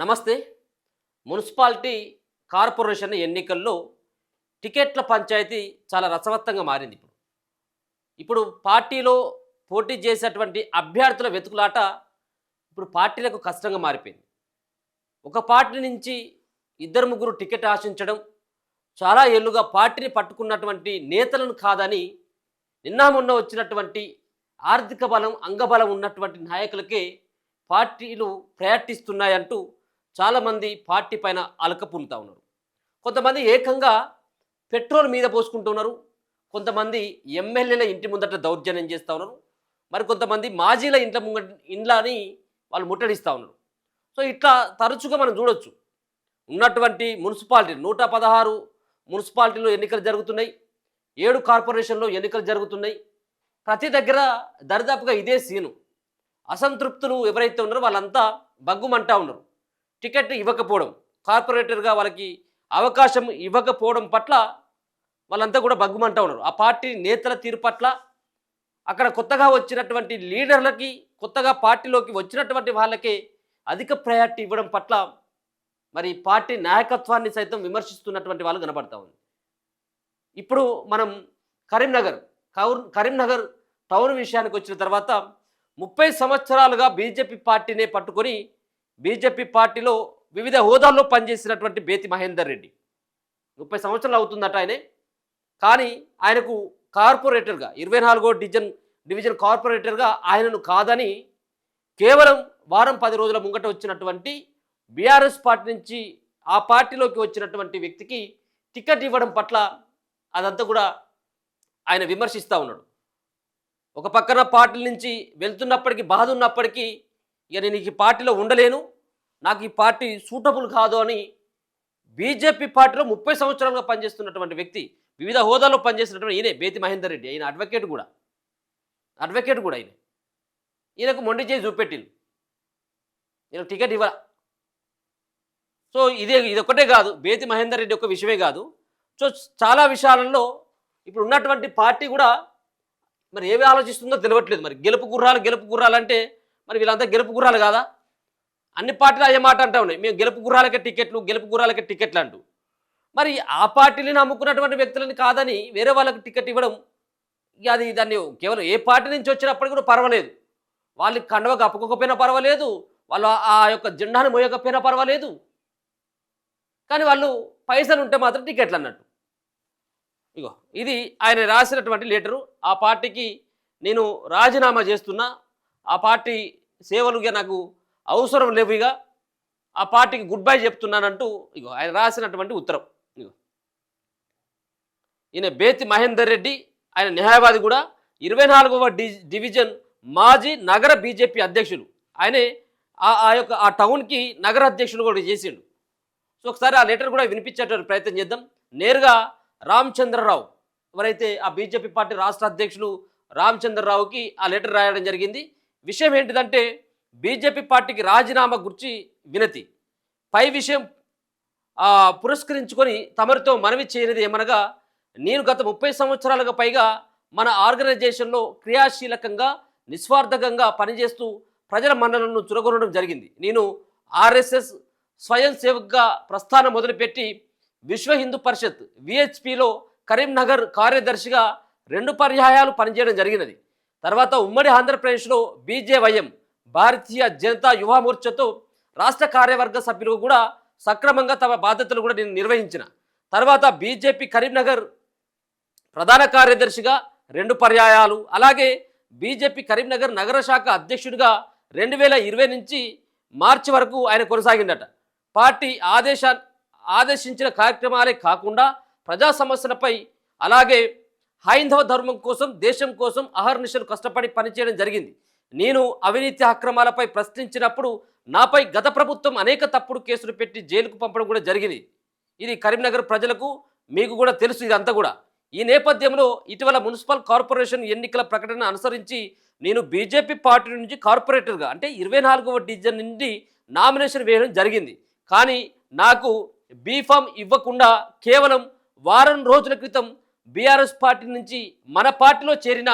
నమస్తే. Municipality, corporation ఎన్నికల్లో టికెట్ల పంచాయతీ చాలా రసవత్తంగా మారింది. ఇప్పుడు పార్టీలో పోటీ చేసేటువంటి అభ్యర్థుల వెతుకులాట ఇప్పుడు పార్టీలకు కష్టంగా మారిపోయింది. ఒక పార్టీ నుంచి ఇద్దరు ముగ్గురు టికెట్ ఆశించడం, చాలా ఏళ్ళుగా పార్టీని పట్టుకున్నటువంటి నేతలను కాదని నిన్న మొన్న వచ్చినటువంటి ఆర్థిక బలం, అంగబలం ఉన్నటువంటి నాయకులకే పార్టీలు ప్రయత్నిస్తున్నాయంటూ చాలామంది పార్టీ పైన అలకపులుతూ ఉన్నారు. కొంతమంది ఏకంగా పెట్రోల్ మీద పోసుకుంటున్నారు, కొంతమంది ఎమ్మెల్యేల ఇంటి ముందట దౌర్జన్యం చేస్తూ ఉన్నారు, మరి కొంతమంది మాజీల ఇండ్లని వాళ్ళు ముట్టడిస్తూ ఉన్నారు. సో ఇట్లా తరచుగా మనం చూడొచ్చు. ఉన్నటువంటి మున్సిపాలిటీ 116 మున్సిపాలిటీలో ఎన్నికలు జరుగుతున్నాయి, 7 కార్పొరేషన్లో ఎన్నికలు జరుగుతున్నాయి. ప్రతి దగ్గర దరిదాపుగా ఇదే సీను. అసంతృప్తులు ఎవరైతే ఉన్నారో వాళ్ళంతా బగ్గుమంటా ఉన్నారు. టికెట్ ఇవ్వకపోవడం, కార్పొరేటర్గా వాళ్ళకి అవకాశం ఇవ్వకపోవడం పట్ల వాళ్ళంతా కూడా బగ్గుమంటా ఉన్నారు. ఆ పార్టీ నేతల తీరు పట్ల, అక్కడ కొత్తగా వచ్చినటువంటి లీడర్లకి, కొత్తగా పార్టీలోకి వచ్చినటువంటి వాళ్ళకే అధిక ప్రయారిటీ ఇవ్వడం పట్ల మరి పార్టీ నాయకత్వాన్ని సైతం విమర్శిస్తున్నటువంటి వాళ్ళు కనబడతా ఉంది. ఇప్పుడు మనం కరీంనగర్ టౌన్ విషయానికి వచ్చిన తర్వాత 30 సంవత్సరాలుగా బీజేపీ పార్టీనే పట్టుకొని బీజేపీ పార్టీలో వివిధ హోదాల్లో పనిచేసినటువంటి బేతి మహేందర్ రెడ్డి 30 సంవత్సరాలు అవుతుందట ఆయనే. కానీ ఆయనకు కార్పొరేటర్గా 24వ డివిజన్ కార్పొరేటర్గా ఆయనను కాదని కేవలం వారం 10 రోజుల ముంగట వచ్చినటువంటి బీఆర్ఎస్ పార్టీ నుంచి ఆ పార్టీలోకి వచ్చినటువంటి వ్యక్తికి టికెట్ ఇవ్వడం పట్ల అదంతా కూడా ఆయన విమర్శిస్తూ ఉన్నాడు. ఒక పక్కన పార్టీ నుంచి వెళ్తున్నప్పటికీ, బాధ ఉన్నప్పటికీ, ఇక నేను ఈ పార్టీలో ఉండలేను, నాకు ఈ పార్టీ సూటబుల్ కాదు అని బీజేపీ పార్టీలో 30 సంవత్సరాలుగా పనిచేస్తున్నటువంటి వ్యక్తి, వివిధ హోదాలో పనిచేసినటువంటి ఈయనే బేతి మహేందర్ రెడ్డి. ఆయన అడ్వకేట్ కూడా ఈయనకు మొండి చేసి చూపెట్టింది, ఈయనకు టికెట్ ఇవ్వ. సో ఇదొక్కటే కాదు, బేతి మహేందర్ రెడ్డి ఒక విషయమే కాదు. సో చాలా విషయాలలో ఇప్పుడు ఉన్నటువంటి పార్టీ కూడా మరి ఏమి ఆలోచిస్తుందో తెలియట్లేదు. మరి గెలుపు గుర్రాలు అంటే మరి వీళ్ళంతా గెలుపు గుర్రాలు కాదా? అన్ని పార్టీలు అయ్యే మాట అంటా ఉన్నాయి, మేము గెలుపు గుర్రాలకే టికెట్లు అంటూ. మరి ఆ పార్టీని నమ్ముకున్నటువంటి వ్యక్తులని కాదని వేరే వాళ్ళకి టికెట్ ఇవ్వడం, దాన్ని కేవలం ఏ పార్టీ నుంచి వచ్చినప్పటికీ కూడా పర్వాలేదు, వాళ్ళకి కండవ కప్పుకోకపోయినా పర్వాలేదు, వాళ్ళు ఆ యొక్క జెండాను మోయకపోయినా పర్వాలేదు, కానీ వాళ్ళు పైసలు ఉంటే మాత్రం టికెట్లు అన్నట్టు. ఇగో ఇది ఆయన రాసినటువంటి లెటరు. ఆ పార్టీకి నేను రాజీనామా చేస్తున్నా, ఆ పార్టీ సేవలుగా నాకు అవసరం లేవు, ఇక ఆ పార్టీకి గుడ్ బై చెప్తున్నానంటూ ఇగో ఆయన రాసినటువంటి ఉత్తరం. ఇగో ఈయన బేతి మహేందర్ రెడ్డి, ఆయన న్యాయవాది కూడా, 24వ డివిజన్ మాజీ నగర బీజేపీ అధ్యక్షులు. ఆయనే ఆ టౌన్కి నగర అధ్యక్షులు కూడా చేసిండు. సో ఒకసారి ఆ లెటర్ కూడా వినిపించేటువంటి ప్రయత్నం చేద్దాం. నేరుగా రామచంద్రరావు, ఎవరైతే ఆ బీజేపీ పార్టీ రాష్ట్ర అధ్యక్షులు రామచంద్రరావుకి ఆ లెటర్ రాయడం జరిగింది. విషయం ఏంటిదంటే, బీజేపీ పార్టీకి రాజీనామా గురించి వినతి. పై విషయం పురస్కరించుకొని తమరితో మనవి చేయనిది ఏమనగా, నేను గత 30 సంవత్సరాలుగా పైగా మన ఆర్గనైజేషన్లో క్రియాశీలకంగా, నిస్వార్థకంగా పనిచేస్తూ ప్రజల మన్ననలను చురగొనడం జరిగింది. నేను ఆర్ఎస్ఎస్ స్వయం సేవక్గా ప్రస్థానం మొదలుపెట్టి విశ్వ హిందూ పరిషత్ విహెచ్పిలో కరీంనగర్ కార్యదర్శిగా 2 పర్యాయాలు పనిచేయడం జరిగినది. తర్వాత ఉమ్మడి ఆంధ్రప్రదేశ్లో బీజేవైఎం భారతీయ జనతా యువ మోర్చాతో రాష్ట్ర కార్యవర్గ సభ్యులు కూడా సక్రమంగా తమ బాధ్యతలు కూడా నేను నిర్వహించిన. తర్వాత బీజేపీ కరీంనగర్ ప్రధాన కార్యదర్శిగా 2 పర్యాయాలు, అలాగే బీజేపీ కరీంనగర్ నగర శాఖ అధ్యక్షుడిగా 2020 నుంచి మార్చి వరకు ఆయన కొనసాగిందట. పార్టీ ఆదేశించిన కార్యక్రమాలే కాకుండా ప్రజా సమస్యలపై, అలాగే హైందవ ధర్మం కోసం, దేశం కోసం అహర్నిశలు కష్టపడి పనిచేయడం జరిగింది. నేను అవినీతి అక్రమాలపై ప్రశ్నించినప్పుడు నాపై గత ప్రభుత్వం అనేక తప్పుడు కేసులు పెట్టి జైలుకు పంపడం కూడా జరిగింది. ఇది కరీంనగర్ ప్రజలకు, మీకు కూడా తెలుసు ఇదంతా కూడా. ఈ నేపథ్యంలో ఇటీవల మున్సిపల్ కార్పొరేషన్ ఎన్నికల ప్రకటన అనుసరించి నేను బీజేపీ పార్టీ నుంచి కార్పొరేటర్గా, అంటే 24వ డివిజన్ నుండి నామినేషన్ వేయడం జరిగింది. కానీ నాకు బీఫామ్ ఇవ్వకుండా కేవలం వారం రోజుల క్రితం బీఆర్ఎస్ పార్టీ నుంచి మన పార్టీలో చేరిన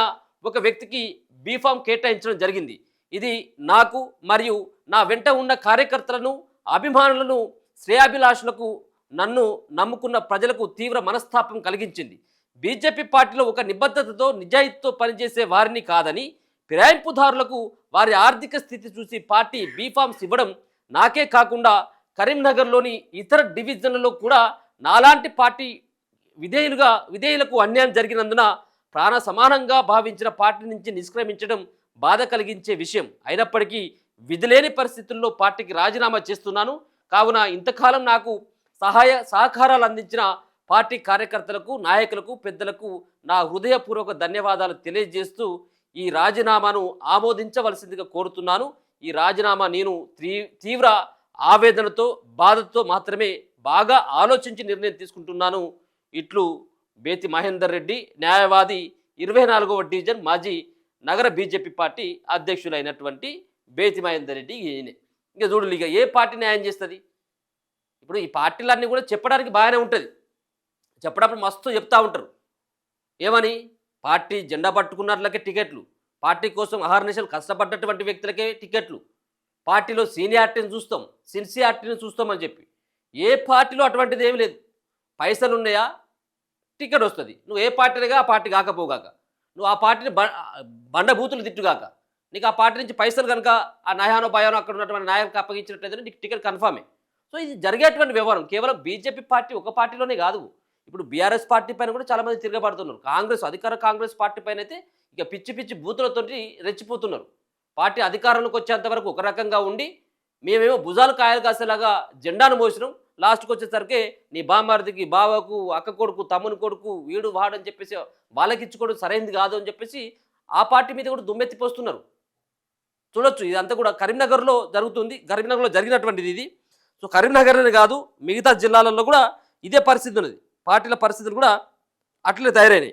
ఒక వ్యక్తికి బీఫామ్ కేటాయించడం జరిగింది. ఇది నాకు మరియు నా వెంట ఉన్న కార్యకర్తలను అభిమానులను, శ్రేయాభిలాషులకు, నన్ను నమ్ముకున్న ప్రజలకు తీవ్ర మనస్తాపం కలిగించింది. బీజేపీ పార్టీలో ఒక నిబద్ధతతో, నిజాయితీతో పనిచేసే వారిని కాదని, ఫిరాయింపుదారులకు వారి ఆర్థిక స్థితి చూసి పార్టీ బీఫామ్స్ ఇవ్వడం, నాకే కాకుండా కరీంనగర్లోని ఇతర డివిజన్లలో కూడా నాలాంటి పార్టీ విధేయులకు అన్యాయం జరిగినందున ప్రాణ సమానంగా భావించిన పార్టీ నుంచి నిష్క్రమించడం బాధ కలిగించే విషయం. అయినప్పటికీ విధిలేని పరిస్థితుల్లో పార్టీకి రాజీనామా చేస్తున్నాను. కావున ఇంతకాలం నాకు సహాయ సహకారాలు అందించిన పార్టీ కార్యకర్తలకు, నాయకులకు, పెద్దలకు నా హృదయపూర్వక ధన్యవాదాలు తెలియజేస్తూ ఈ రాజీనామాను ఆమోదించవలసిందిగా కోరుతున్నాను. ఈ రాజీనామా నేను తీవ్ర ఆవేదనతో, బాధతో మాత్రమే బాగా ఆలోచించి నిర్ణయం తీసుకుంటున్నాను. ఇట్లు బేతి మహేందర్ రెడ్డి, న్యాయవాది, 24వ డివిజన్ మాజీ నగర బీజేపీ పార్టీ అధ్యక్షులైనటువంటి బేతి మహేందర్ రెడ్డి. ఈయనే ఇంకా చూడు, ఇక ఏ పార్టీ న్యాయం చేస్తుంది? ఇప్పుడు ఈ పార్టీలన్నీ కూడా చెప్పడానికి బాగానే ఉంటుంది, చెప్పడప్పుడు మస్తు చెప్తా ఉంటారు. ఏమని? పార్టీ జెండా పట్టుకున్నట్లకే టికెట్లు, పార్టీ కోసం అహర్నిశలు కష్టపడ్డటువంటి వ్యక్తులకే టికెట్లు, పార్టీలో సీనియారిటీని చూస్తాం, సిన్సియారిటీని చూస్తామని చెప్పి. ఏ పార్టీలో అటువంటిది ఏమి లేదు. పైసలు ఉన్నాయా, టికెట్ వస్తుంది. నువ్వు ఏ పార్టీగా ఆ పార్టీ కాకపోగాక, నువ్వు ఆ పార్టీని బండబూతులు తిట్టుగాక, నీకు ఆ పార్టీ నుంచి పైసలు కనుక ఆ నయానో భయానో అక్కడ ఉన్నటువంటి నాయకులకు అప్పగించినట్లయితే నీకు టికెట్ కన్ఫామే. సో ఇది జరిగేటువంటి వ్యవహారం కేవలం బీజేపీ పార్టీ ఒక పార్టీలోనే కాదు. ఇప్పుడు బీఆర్ఎస్ పార్టీ పైన కూడా చాలామంది తిరగబడుతున్నారు. అధికార కాంగ్రెస్ పార్టీ పైన అయితే ఇక పిచ్చి పిచ్చి బూతులతో రెచ్చిపోతున్నారు. పార్టీ అధికారంలోకి వచ్చేంత వరకు ఒక రకంగా ఉండి, మేమేమో భుజాలు కాయలు కాసేలాగా జెండాను మోసినాం, లాస్ట్కి వచ్చేసరికి నీ బామ్మర్దికి, బావకు, అక్క కొడుకు, తమ్ముని కొడుకు, వీడు వాడని చెప్పేసి వాళ్ళకి ఇచ్చుకోవడం సరైనది కాదు అని చెప్పేసి ఆ పార్టీ మీద కూడా దుమ్మెత్తిపోస్తున్నారు. చూడొచ్చు, ఇదంతా కూడా కరీంనగర్లో జరుగుతుంది, కరీంనగర్లో జరిగినటువంటిది ఇది. సో కరీంనగర్నే కాదు, మిగతా జిల్లాలలో కూడా ఇదే పరిస్థితి ఉన్నది. పార్టీల పరిస్థితులు కూడా అట్లే తయారైనాయి.